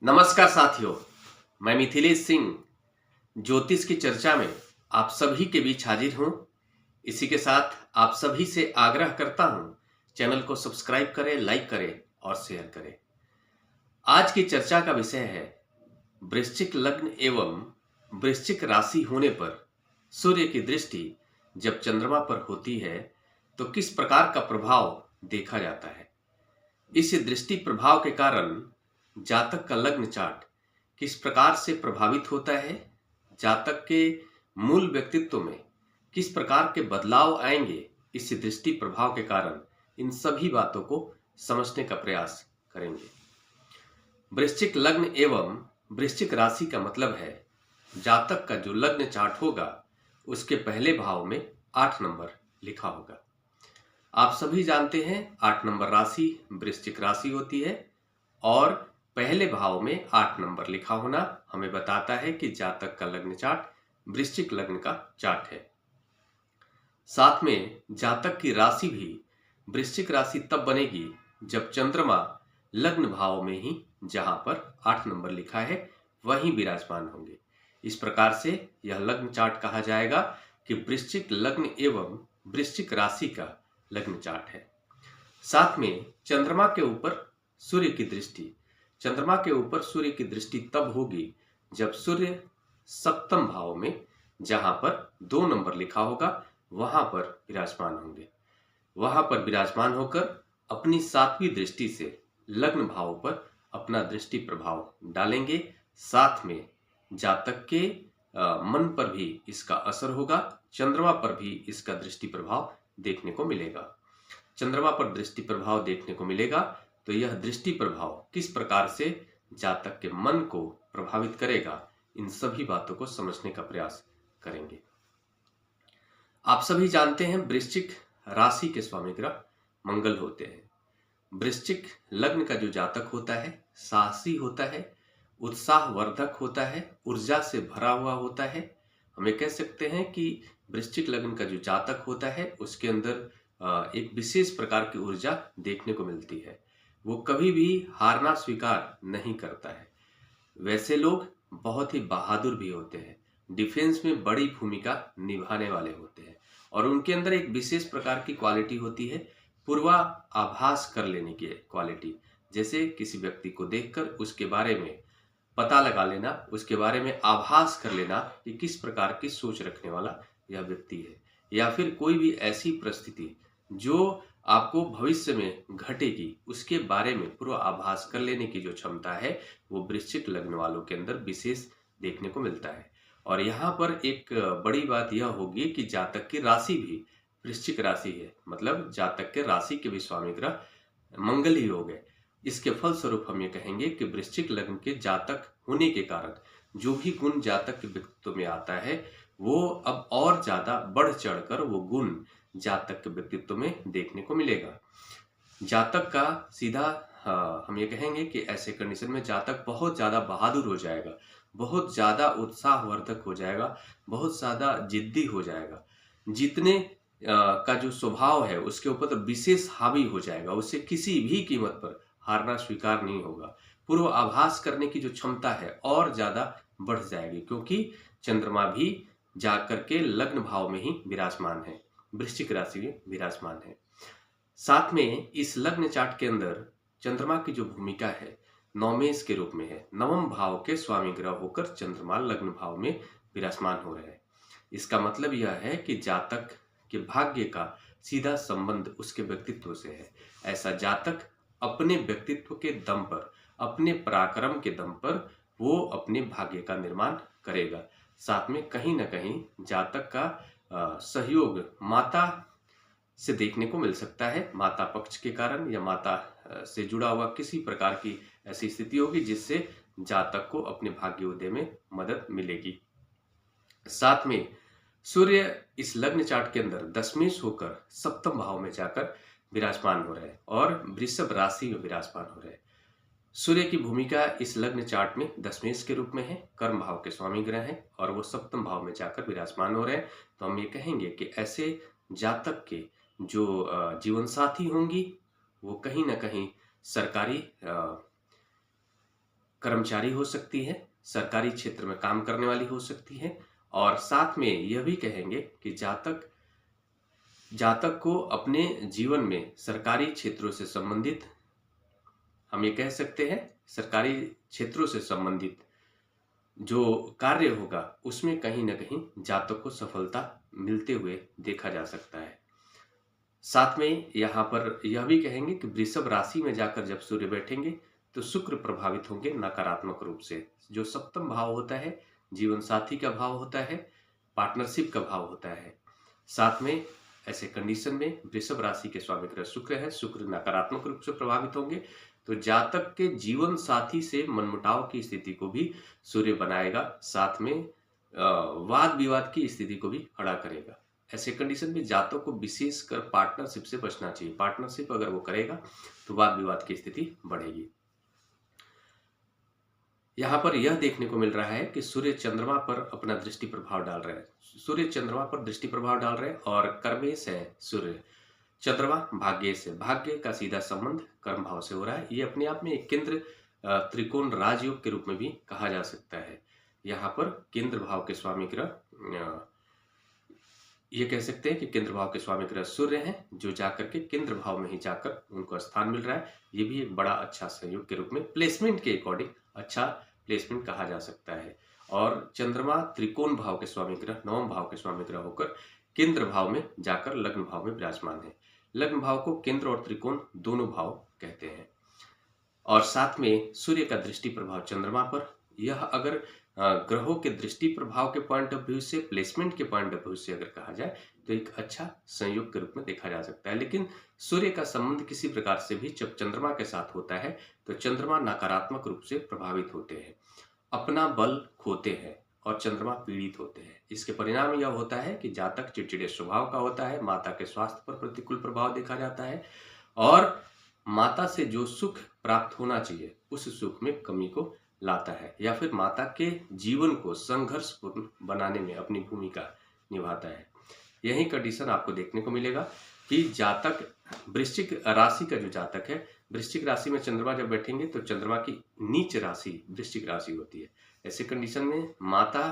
नमस्कार साथियों, मैं मिथिलेश सिंह ज्योतिष की चर्चा में आप सभी के बीच हाजिर हूं। इसी के साथ आप सभी से आग्रह करता हूं, चैनल को सब्सक्राइब करें, लाइक करें और शेयर करें। आज की चर्चा का विषय है वृश्चिक लग्न एवं वृश्चिक राशि होने पर सूर्य की दृष्टि जब चंद्रमा पर होती है तो किस प्रकार का प्रभाव देखा जाता है। इस दृष्टि प्रभाव के कारण जातक का लग्न चार्ट किस प्रकार से प्रभावित होता है, जातक के मूल व्यक्तित्व में किस प्रकार के बदलाव आएंगे, इस दृष्टि प्रभाव के कारण इन सभी बातों को समझने का प्रयास करेंगे। वृश्चिक लग्न एवं वृश्चिक राशि का मतलब है जातक का जो लग्न चार्ट होगा उसके पहले भाव में 8 नंबर लिखा होगा। आप सभी जानते हैं 8 नंबर राशि वृश्चिक राशि होती है और पहले भाव में 8 नंबर लिखा होना हमें बताता है कि जातक का लग्न चार्ट वृश्चिक लग्न का चार्ट है। साथ में जातक की राशि भी वृश्चिक राशि तब बनेगी जब चंद्रमा लग्न भाव में ही जहां पर 8 नंबर लिखा है वहीं विराजमान होंगे। इस प्रकार से यह लग्न चार्ट कहा जाएगा कि वृश्चिक लग्न एवं वृश्चिक राशि का लग्न चार्ट है। साथ में चंद्रमा के ऊपर सूर्य की दृष्टि, चंद्रमा के ऊपर सूर्य की दृष्टि तब होगी जब सूर्य सप्तम भाव में जहां पर 2 नंबर लिखा होगा वहां पर विराजमान होंगे। वहां पर विराजमान होकर अपनी 7वीं दृष्टि से लग्न भाव पर अपना दृष्टि प्रभाव डालेंगे। साथ में जातक के मन पर भी इसका असर होगा, चंद्रमा पर भी इसका दृष्टि प्रभाव देखने को मिलेगा। चंद्रमा पर दृष्टि प्रभाव देखने को मिलेगा तो यह दृष्टि प्रभाव किस प्रकार से जातक के मन को प्रभावित करेगा, इन सभी बातों को समझने का प्रयास करेंगे। आप सभी जानते हैं वृश्चिक राशि के स्वामी ग्रह मंगल होते हैं। वृश्चिक लग्न का जो जातक होता है साहसी होता है, उत्साहवर्धक होता है, ऊर्जा से भरा हुआ होता है। हमें कह सकते हैं कि वृश्चिक लग्न का जो जातक होता है उसके अंदर एक विशेष प्रकार की ऊर्जा देखने को मिलती है। वो कभी भी हारना स्वीकार नहीं करता है। वैसे लोग बहुत ही बहादुर भी होते हैं, डिफेंस में बड़ी भूमिका निभाने वाले होते हैं और उनके अंदर एक विशेष प्रकार की क्वालिटी होती है पूर्वाभास कर लेने की क्वालिटी। जैसे किसी व्यक्ति को देखकर उसके बारे में पता लगा लेना, उसके बारे में आभास कर लेना कि किस प्रकार की सोच रखने वाला यह व्यक्ति है, या फिर कोई भी ऐसी परिस्थिति जो आपको भविष्य में घटेगी उसके बारे में पूर्व आभास कर लेने की जो क्षमता है वो वृश्चिक लग्न वालों के अंदर विशेष देखने को मिलता है। और यहाँ पर एक बड़ी बात यह होगी कि जातक की राशि भी वृश्चिक राशि है, मतलब जातक के राशि के भी स्वामी ग्रह मंगल ही हो गए। इसके फलस्वरूप हम ये कहेंगे कि वृश्चिक लग्न के जातक होने के कारण जो भी गुण जातक के व्यक्तित्व में आता है वो अब और ज्यादा बढ़ चढ़कर वो गुण जातक के व्यक्तित्व में देखने को मिलेगा। जातक का सीधा हम ये कहेंगे कि ऐसे कंडीशन में जातक बहुत ज्यादा बहादुर हो जाएगा, बहुत ज्यादा उत्साहवर्धक हो जाएगा, बहुत ज्यादा जिद्दी हो जाएगा, जीतने का जो स्वभाव है उसके ऊपर तो विशेष हावी हो जाएगा। उसे किसी भी कीमत पर हारना स्वीकार नहीं होगा। पूर्व आभास करने की जो क्षमता है और ज्यादा बढ़ जाएगी क्योंकि चंद्रमा भी जाकर के लग्न भाव में ही विराजमान है, वृश्चिक राशि में विराजमान है। साथ में इस लग्न चार्ट के अंदर चंद्रमा की जो भूमिका है नवमेश के रूप में है। नवम भाव के स्वामी ग्रह होकर चंद्रमा लग्न भाव में विराजमान हो रहे हैं। इसका मतलब यह है कि जातक के भाग्य का सीधा संबंध उसके व्यक्तित्व से है। ऐसा जातक अपने व्यक्तित्व के दम पर, अपने पराक्रम के दम पर वो अपने भाग्य का निर्माण करेगा। साथ में कहीं ना कहीं जातक का सहयोग माता से देखने को मिल सकता है। माता पक्ष के कारण या माता से जुड़ा हुआ किसी प्रकार की ऐसी स्थिति होगी जिससे जातक को अपने भाग्योदय में मदद मिलेगी। साथ में सूर्य इस लग्न चार्ट के अंदर दशमेश होकर सप्तम भाव में जाकर विराजमान हो रहे हैं और वृषभ राशि में विराजमान हो रहे हैं। सूर्य की भूमिका इस लग्न चार्ट में दशमेश के रूप में है, कर्म भाव के स्वामी ग्रह हैं और वो सप्तम भाव में जाकर विराजमान हो रहे हैं। तो हम ये कहेंगे कि ऐसे जातक के जो जीवन साथी होंगी वो कहीं ना कहीं सरकारी कर्मचारी हो सकती है, सरकारी क्षेत्र में काम करने वाली हो सकती है। और साथ में यह भी कहेंगे कि जातक को अपने जीवन में सरकारी क्षेत्रों से संबंधित, हम ये कह सकते हैं सरकारी क्षेत्रों से संबंधित जो कार्य होगा उसमें कहीं ना कहीं जातक को सफलता मिलते हुए देखा जा सकता है। साथ में यहाँ पर यह भी कहेंगे कि वृषभ राशि में जाकर जब सूर्य बैठेंगे तो शुक्र प्रभावित होंगे नकारात्मक रूप से। जो सप्तम भाव होता है जीवन साथी का भाव होता है, पार्टनरशिप का भाव होता है। साथ में ऐसे कंडीशन में वृषभ राशि के स्वामी ग्रह शुक्र है, शुक्र नकारात्मक रूप से प्रभावित होंगे तो जातक के जीवन साथी से मनमुटाव की स्थिति को भी सूर्य बनाएगा, साथ में वाद विवाद की स्थिति को भी खड़ा करेगा। ऐसे कंडीशन में जातक को विशेषकर पार्टनरशिप से बचना चाहिए। पार्टनरशिप अगर वो करेगा तो वाद विवाद की स्थिति बढ़ेगी। यहाँ पर यह देखने को मिल रहा है कि सूर्य चंद्रमा पर अपना दृष्टि प्रभाव डाल रहे हैं। सूर्य चंद्रमा पर दृष्टि प्रभाव डाल रहे हैं और कर्मेश है सूर्य, चंद्रमा भाग्य से, भाग्य का सीधा संबंध कर्म भाव से हो रहा है। ये अपने आप में एक केंद्र त्रिकोण राजयोग के रूप में भी कहा जा सकता है। यहाँ पर केंद्र भाव के स्वामी ग्रह, ये कह सकते हैं कि केंद्र भाव के स्वामी ग्रह सूर्य हैं, जो जाकर के केंद्र भाव में ही जाकर उनको स्थान मिल रहा है। ये भी एक बड़ा अच्छा संयोग के रूप में प्लेसमेंट के अकॉर्डिंग अच्छा प्लेसमेंट कहा जा सकता है। और चंद्रमा त्रिकोण भाव के स्वामी ग्रह, नवम भाव के स्वामी ग्रह होकर केंद्र भाव में जाकर लग्न भाव में विराजमान है। लग्न भाव को केंद्र और त्रिकोण दोनों भाव कहते हैं। और साथ में सूर्य का दृष्टि प्रभाव चंद्रमा पर, यह अगर ग्रहों के दृष्टि प्रभाव के पॉइंट ऑफ व्यू से, प्लेसमेंट के पॉइंट ऑफ व्यू से अगर कहा जाए तो एक अच्छा संयोग के रूप में देखा जा सकता है। लेकिन सूर्य का संबंध किसी प्रकार से भी जब चंद्रमा के साथ होता है तो चंद्रमा नकारात्मक रूप से प्रभावित होते हैं, अपना बल खोते हैं और चंद्रमा पीड़ित होते हैं। इसके परिणाम यह होता है कि जातक चिड़चिड़े स्वभाव का होता है, माता के स्वास्थ्य पर प्रतिकूल प्रभाव देखा जाता है और माता से जो सुख प्राप्त होना चाहिए उस सुख में कमी को लाता है, या फिर माता के जीवन को संघर्षपूर्ण बनाने में अपनी भूमिका निभाता है। यही कंडीशन आपको देखने को मिलेगा कि जातक वृश्चिक राशि का जो जातक है, वृश्चिक राशि में चंद्रमा जब बैठेंगे तो चंद्रमा की नीच राशि वृश्चिक राशि होती है। ऐसे कंडीशन में माता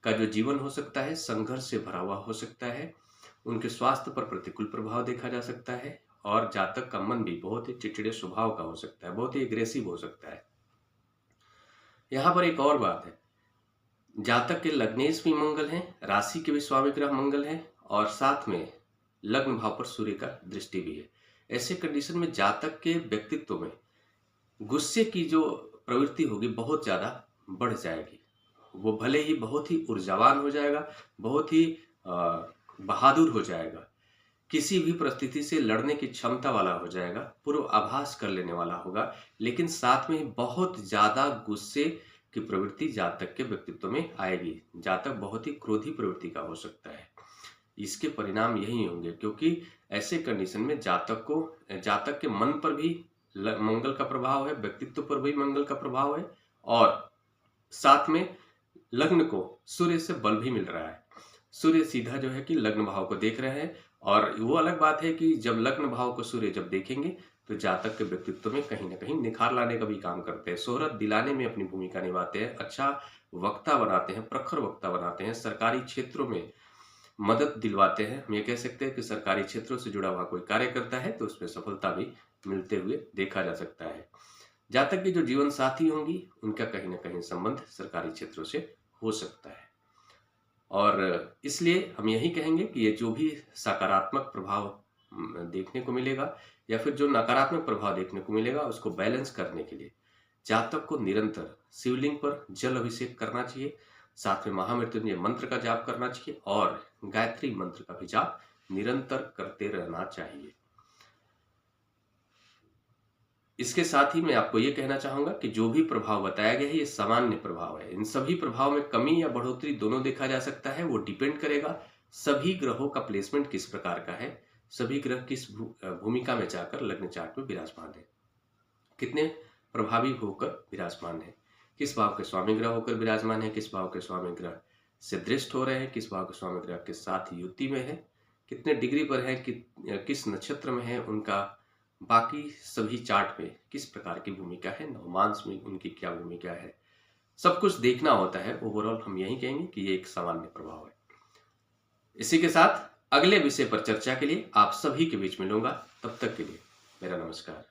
का जो जीवन हो सकता है संघर्ष से भरा हुआ हो सकता है, उनके स्वास्थ्य पर प्रतिकूल प्रभाव देखा जा सकता है और जातक का मन भी बहुत ही चिड़चिड़े स्वभाव का हो सकता है, बहुत ही एग्रेसिव हो सकता है। यहाँ पर एक और बात है, जातक के लग्नेश भी मंगल है, राशि के भी स्वामी ग्रह मंगल है और साथ में लग्न भाव पर सूर्य का दृष्टि भी है। ऐसे कंडीशन में जातक के व्यक्तित्व में गुस्से की जो प्रवृत्ति होगी बहुत ज्यादा बढ़ जाएगी। वो भले ही बहुत ही ऊर्जावान हो जाएगा, बहुत ही बहादुर हो जाएगा, किसी भी परिस्थिति से लड़ने की क्षमता वाला हो जाएगा, पूर्वाभास कर लेने वाला होगा, लेकिन साथ में बहुत ज्यादा गुस्से की प्रवृत्ति जातक के व्यक्तित्व में आएगी। जातक बहुत ही क्रोधी प्रवृत्ति का हो सकता है। इसके परिणाम यही होंगे, क्योंकि ऐसे कंडीशन में जातक के मन पर भी मंगल का प्रभाव है, व्यक्तित्व पर भी मंगल का प्रभाव है और साथ में लग्न को सूर्य से बल भी मिल रहा है। सूर्य सीधा जो है कि लग्न भाव को देख रहे हैं और वो अलग बात है कि जब लग्न भाव को सूर्य जब देखेंगे तो जातक के व्यक्तित्व में कहीं ना कहीं निखार लाने का भी काम करते हैं, शोहरत दिलाने में अपनी भूमिका निभाते हैं, अच्छा वक्ता बनाते हैं, प्रखर वक्ता बनाते हैं, सरकारी क्षेत्रों में मदद दिलवाते हैं। हम ये कह सकते हैं कि सरकारी क्षेत्रों से जुड़ा हुआ कोई कार्य करता है तो उसमें सफलता भी मिलते हुए देखा जा सकता है। जातक की जो जीवन साथी होंगी उनका कहीं ना कहीं संबंध सरकारी क्षेत्रों से हो सकता है और इसलिए हम यही कहेंगे कि ये जो भी सकारात्मक प्रभाव देखने को मिलेगा या फिर जो नकारात्मक प्रभाव देखने को मिलेगा उसको बैलेंस करने के लिए जातक को निरंतर शिवलिंग पर जल अभिषेक करना चाहिए, साथ में महामृत्युंजय मंत्र का जाप करना चाहिए और गायत्री मंत्र का भी जाप निरंतर करते रहना चाहिए। इसके साथ ही मैं आपको ये कहना चाहूंगा कि जो भी प्रभाव बताया गया है ये सामान्य प्रभाव है। इन सभी प्रभाव में कमी या बढ़ोतरी दोनों देखा जा सकता है। वो डिपेंड करेगा सभी ग्रहों का प्लेसमेंट किस प्रकार का है, सभी ग्रह किस भूमिका में जाकर लग्न चार्ट में विराजमान है, कितने प्रभावी होकर विराजमान है, किस भाव के स्वामी ग्रह होकर विराजमान है, किस भाव के स्वामी ग्रह से दृष्ट हो रहे हैं, किस भाव के स्वामी ग्रह के साथ युति में है, कितने डिग्री पर है, किस नक्षत्र में है, उनका बाकी सभी चार्ट में किस प्रकार की भूमिका है, नवमांश में उनकी क्या भूमिका है, सब कुछ देखना होता है। ओवरऑल हम यही कहेंगे कि ये एक सामान्य प्रभाव है। इसी के साथ अगले विषय पर चर्चा के लिए आप सभी के बीच मिलूंगा। तब तक के लिए मेरा नमस्कार।